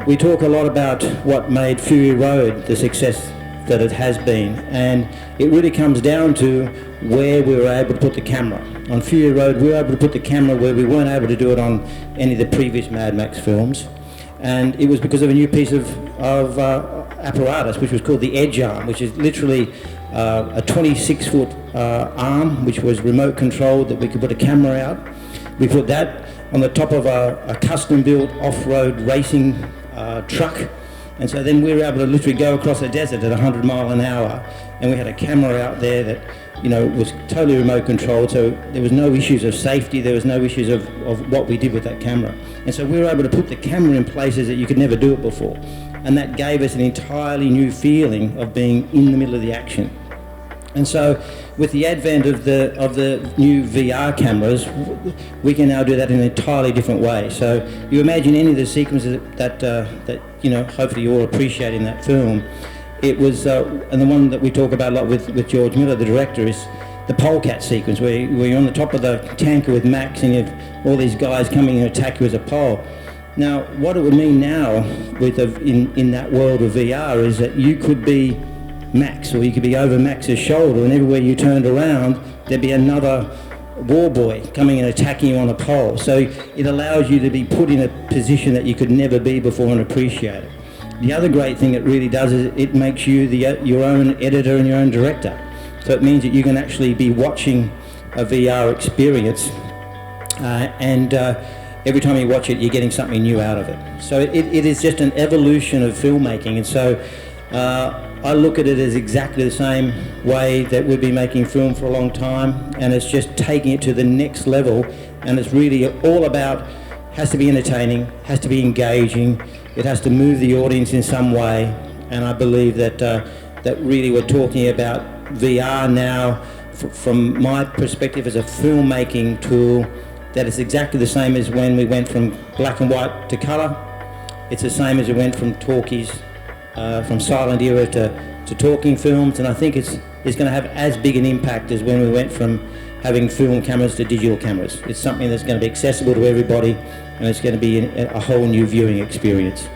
we talk a lot about what made Fury Road the success that it has been, and it really comes down to where we were able to put the camera. On Fury Road, we were able to put the camera where we weren't able to do it on any of the previous Mad Max films, and it was because of a new piece of apparatus, which was called the Edge Arm, which is literally a 26-foot arm, which was remote controlled, that we could put a camera out. We put that on the top of a custom-built off-road racing truck, and so then we were able to literally go across the desert at 100 miles an hour, and we had a camera out there that, you know, was totally remote controlled, so there was no issues of safety, there was no issues of what we did with that camera. And so we were able to put the camera in places that you could never do it before, and that gave us an entirely new feeling of being in the middle of the action. And so with the advent of the new VR cameras, we can now do that in an entirely different way. So you imagine any of the sequences that you know, hopefully you all appreciate in that film. It was, and the one that we talk about a lot with George Miller, the director, is the polecat sequence, where you're on the top of the tanker with Max and you have all these guys coming and attack you as a pole. Now, what it would mean now with in that world of VR is that you could be Max, or you could be over Max's shoulder, and everywhere you turned around, there'd be another war boy coming and attacking you on a pole. So it allows you to be put in a position that you could never be before and appreciate it. The other great thing it really does is it makes you your own editor and your own director. So it means that you can actually be watching a VR experience, and every time you watch it, you're getting something new out of it. So it is just an evolution of filmmaking, and so I look at it as exactly the same way that we've been making film for a long time, and it's just taking it to the next level, and it's really all about, has to be entertaining, has to be engaging, it has to move the audience in some way, and I believe that that really we're talking about VR now from my perspective as a filmmaking tool, that is exactly the same as when we went from black and white to colour. It's the same as it went from talkies, from silent era to talking films, and I think it's going to have as big an impact as when we went from having film cameras to digital cameras. It's something that's going to be accessible to everybody, and it's going to be a whole new viewing experience.